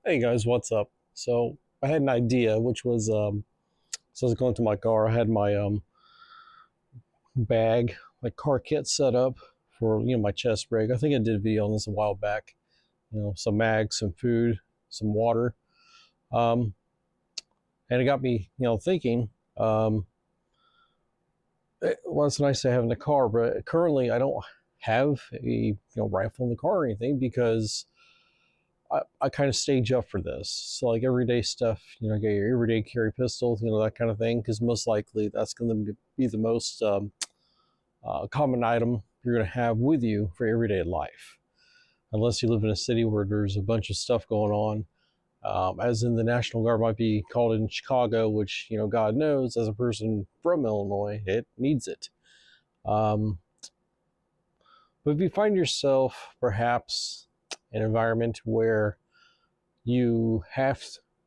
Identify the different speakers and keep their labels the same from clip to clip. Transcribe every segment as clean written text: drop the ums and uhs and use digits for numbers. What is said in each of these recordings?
Speaker 1: Hey guys, what's up? So I had an idea, which was so I was going to my car. I had my bag, my car kit set up for my chest rig. I think I did a video on this a while back. Some mags, some food, some water, um, and it got me thinking. Well, it's nice to have in the car, but currently I don't have a rifle in the car or anything because I kind of stage up for this. So like everyday stuff, get your everyday carry pistol, that kind of thing, because most likely that's going to be the most common item you're going to have with you for everyday life, unless you live in a city where there's a bunch of stuff going on. As in the National Guard might be called in Chicago, which God knows, as a person from Illinois, it needs it. But if you find yourself perhaps in an environment where you have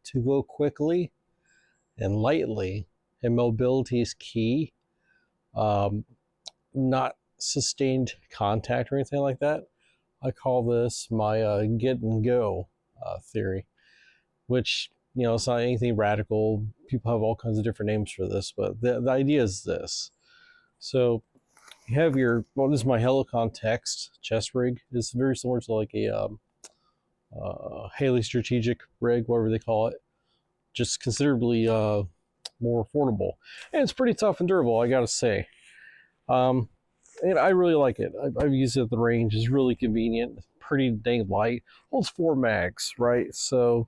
Speaker 1: to go quickly and lightly, and mobility is key, not sustained contact or anything like that, I call this my get and go theory, which it's not anything radical. People have all kinds of different names for this, but the idea is this. So you have this is my Helicon Text chest rig. It's very similar to like a Haley strategic rig, whatever they call it, just considerably more affordable, and it's pretty tough and durable, I gotta say. And I really like it. I've used it at the range. It's really convenient, pretty dang light. Holds 4 mags, right? So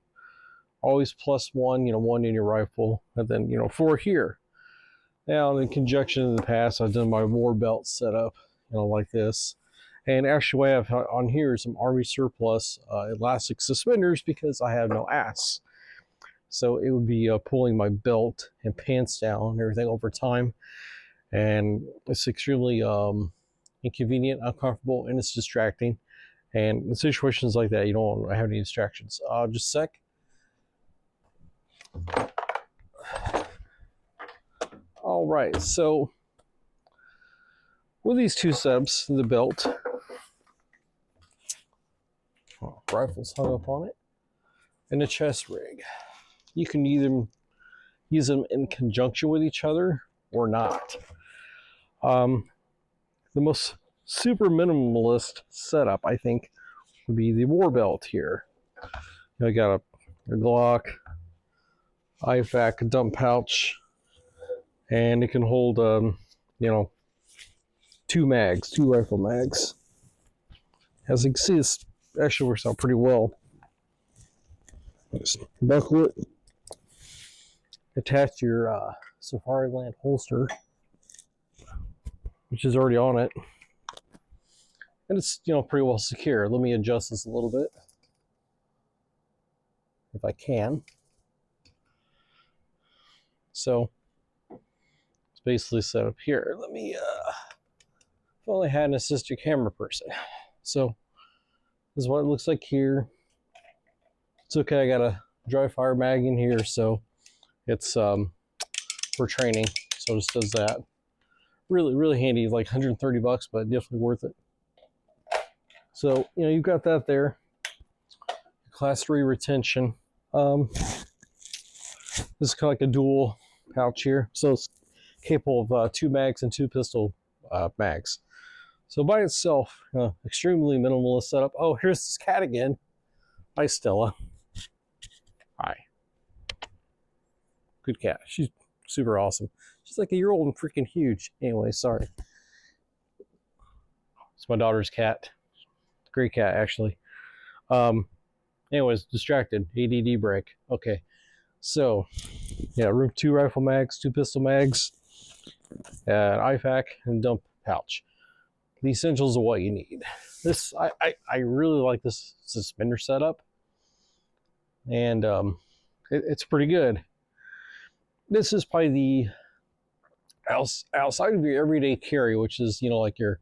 Speaker 1: always plus one, one in your rifle, and then 4 here. Now, in conjunction in the past, I've done my war belt setup, like this. And actually, what I have on here is some Army surplus elastic suspenders because I have no ass. So it would be pulling my belt and pants down and everything over time. And it's extremely inconvenient, uncomfortable, and it's distracting. And in situations like that, you don't want to have any distractions. Just a sec. All right, so with these two setups, the belt, rifles hung up on it, and the chest rig, you can either use them in conjunction with each other or not. The most super minimalist setup, I think, would be the war belt here. I got a Glock, IFAK, dump pouch, and it can hold, 2 mags, 2 rifle mags. As you can see, this actually works out pretty well. Just buckle it, attach your Safariland holster, which is already on it, and it's pretty well secure. Let me adjust this a little bit, if I can. So it's basically set up here. Let me if only I had an assistant camera person. So this is what it looks like here. It's okay, I got a dry fire mag in here, so it's for training, so it just does that. Really, really handy, like $130, but definitely worth it. So, you've got that there. Class 3 retention. This is kind of like a dual pouch here. So it's capable of 2 mags and 2 pistol mags. So by itself, extremely minimalist setup. Oh, here's this cat again. Hi, Stella. Hi. Good cat. She's super awesome. She's like a year old and freaking huge. Anyway, sorry. It's my daughter's cat. Great cat, actually. Anyways, distracted. ADD break. Okay. So, yeah, room 2 rifle mags, 2 pistol mags, IFAK, and dump pouch. The essentials of what you need. This, I really like this suspender setup, and it's pretty good. This is probably the outside of your everyday carry, which is like your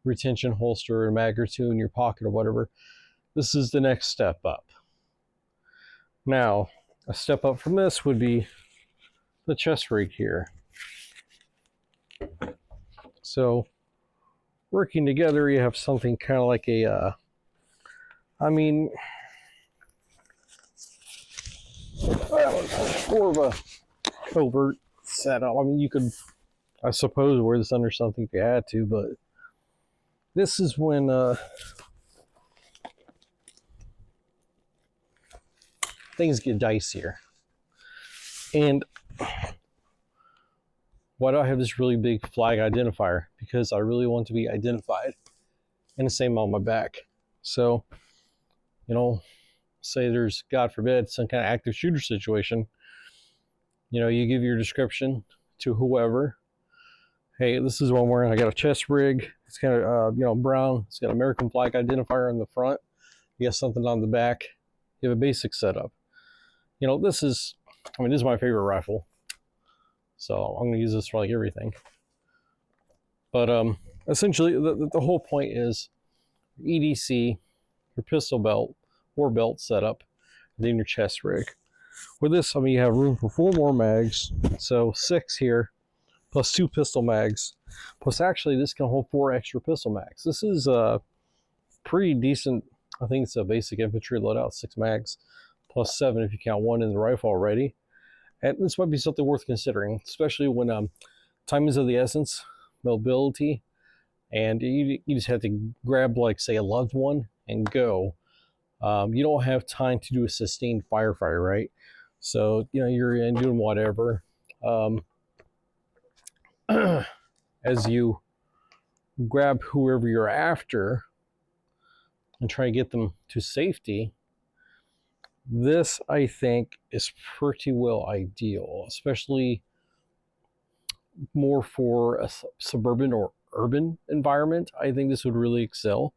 Speaker 1: retention holster, a mag or 2 in your pocket or whatever. This is the next step up. Now, a step up from this would be the chest rig here. So, working together, you have something kind of like a, Well, it's more of a covert setup. I mean, you could, I suppose, wear this under something if you had to, but this is when things get dicier. And why do I have this really big flag identifier? Because I really want to be identified, and the same on my back. So, you know, say there's, God forbid, some kind of active shooter situation, you know, you give your description to whoever. Hey, this is what I'm wearing. I got a chest rig. It's kind of, you know, brown. It's got an American flag identifier on the front. You got something on the back. You have a basic setup. You know, this is, I mean, this is my favorite rifle. So I'm going to use this for like everything. But essentially, the whole point is EDC, your pistol belt or belt setup, and then your chest rig. With this, I mean, you have room for 4 more mags. So 6 here, plus 2 pistol mags. Plus, actually, this can hold 4 extra pistol mags. This is a pretty decent, I think it's a basic infantry loadout, 6 mags, plus 7 if you count 1 in the rifle already. And this might be something worth considering, especially when time is of the essence, mobility, and you just have to grab, like, say, a loved one and go. You don't have time to do a sustained firefight, right? So, you know, you're in doing whatever. As you grab whoever you're after and try to get them to safety, this, I think, is pretty well ideal, especially more for a suburban or urban environment. I think this would really excel.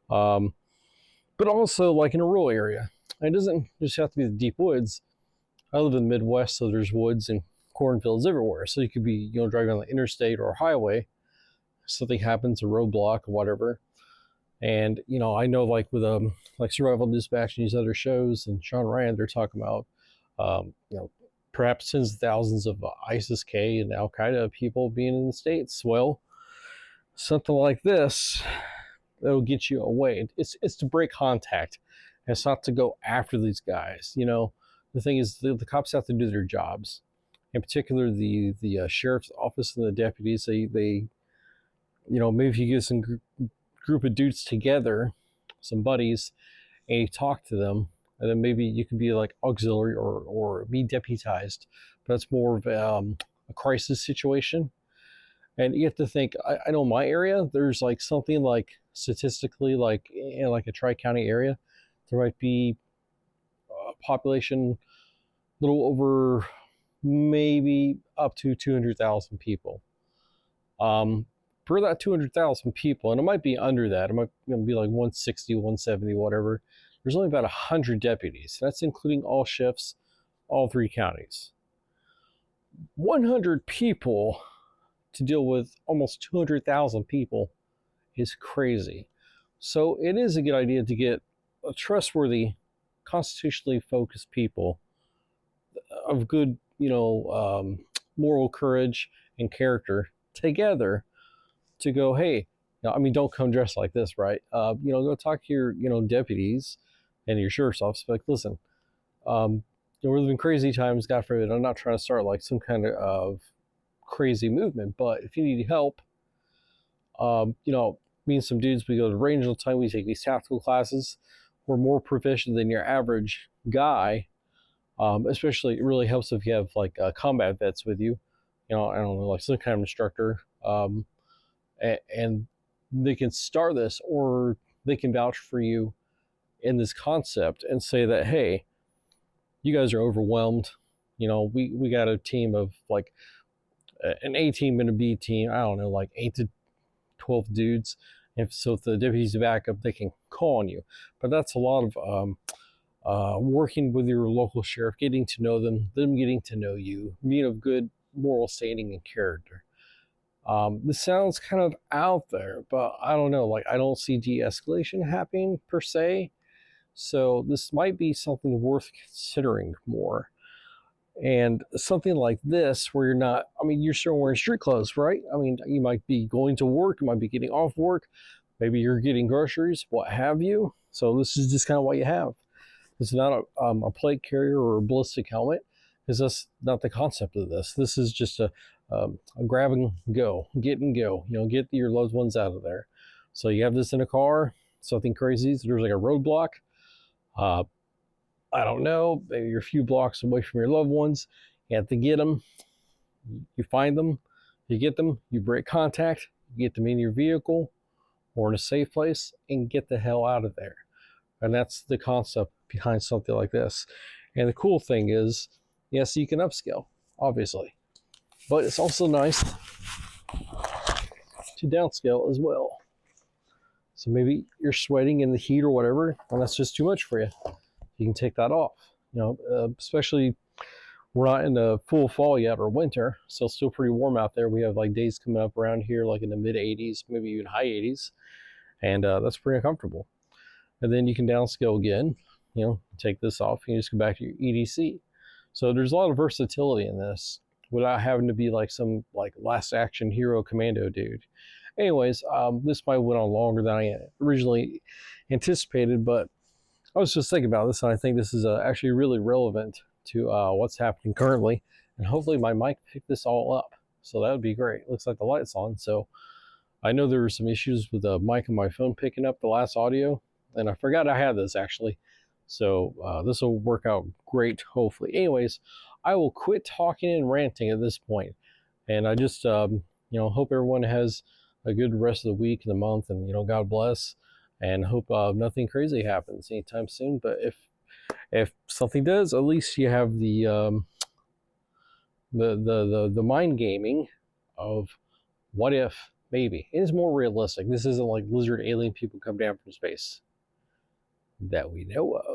Speaker 1: But also, like, in a rural area. It doesn't just have to be the deep woods. I live in the Midwest, so there's woods and cornfields everywhere. So you could be, you know, driving on the interstate or highway. Something happens, a roadblock or whatever. And, you know, I know, like, with like Survival Dispatch and these other shows and Sean Rand, they're talking about, you know, perhaps tens of thousands of ISIS-K and Al-Qaeda people being in the States. Well, something like this, that'll get you away. It's to break contact. It's not to go after these guys. You know, the thing is, the cops have to do their jobs. In particular, the sheriff's office and the deputies, they you know, maybe if you get some group of dudes together, some buddies, and you talk to them, and then maybe you can be like auxiliary or be deputized. But that's more of a crisis situation. And you have to think, I know in my area, there's like something like statistically, like in like a tri-county area, there might be a population a little over maybe up to 200,000 people. For that 200,000 people, and it might be under that, it might be like 160, 170, whatever, there's only about 100 deputies. That's including all shifts, all 3 counties. 100 people to deal with almost 200,000 people is crazy. So it is a good idea to get a trustworthy, constitutionally focused people of good, you know, moral courage and character together to go, hey, you know, I mean, don't come dressed like this, right? You know, go talk to your, you know, deputies and your sheriff's office. Like, listen, you know, we're living crazy times, God forbid. I'm not trying to start like some kind of crazy movement, but if you need help, you know, me and some dudes, we go to range all the time. We take these tactical classes. We're more proficient than your average guy. Especially, it really helps if you have like combat vets with you. You know, I don't know, like some kind of instructor. And they can start this, or they can vouch for you in this concept and say that, hey, you guys are overwhelmed. You know, we got a team of like an A team and a B team. I don't know, like 8 to 12 dudes. And so if the deputies back up, they can call on you. But that's a lot of working with your local sheriff, getting to know them getting to know you, being of good moral standing and character. This sounds kind of out there, but I don't know. Like, I don't see de-escalation happening per se. So this might be something worth considering more. And something like this, where you're not, I mean, you're still wearing street clothes, right? I mean, you might be going to work, you might be getting off work, maybe you're getting groceries, what have you. So this is just kind of what you have. It's not a plate carrier or a ballistic helmet, because that's not the concept of this. This is just a grab and go, get and go. You know, get your loved ones out of there. So you have this in a car, something crazy. So there's like a roadblock. I don't know, maybe you're a few blocks away from your loved ones. You have to get them. You find them, you get them, you break contact, you get them in your vehicle or in a safe place, and get the hell out of there. And that's the concept behind something like this. And the cool thing is, yes, you can upscale, obviously, but it's also nice to downscale as well. So maybe you're sweating in the heat or whatever, and that's just too much for you. You can take that off. You know, especially we're not in the full fall yet or winter, so it's still pretty warm out there. We have like days coming up around here, like in the mid 80s, maybe even high 80s, and that's pretty uncomfortable. And then you can downscale again. You know, take this off, and you just go back to your EDC. So there's a lot of versatility in this without having to be like some like last action hero commando dude. Anyways, this might went on longer than I originally anticipated, but I was just thinking about this, and I think this is actually really relevant to what's happening currently, and hopefully my mic picked this all up. So that would be great. Looks like the light's on. So I know there were some issues with the mic on my phone picking up the last audio, and I forgot I had this actually. So this will work out great, hopefully. Anyways, I will quit talking and ranting at this point, and I just you know, hope everyone has a good rest of the week and the month, and you know, God bless, and hope nothing crazy happens anytime soon. But if something does, at least you have the mind gaming of what if maybe. It is more realistic. This isn't like lizard alien people come down from space that we know of.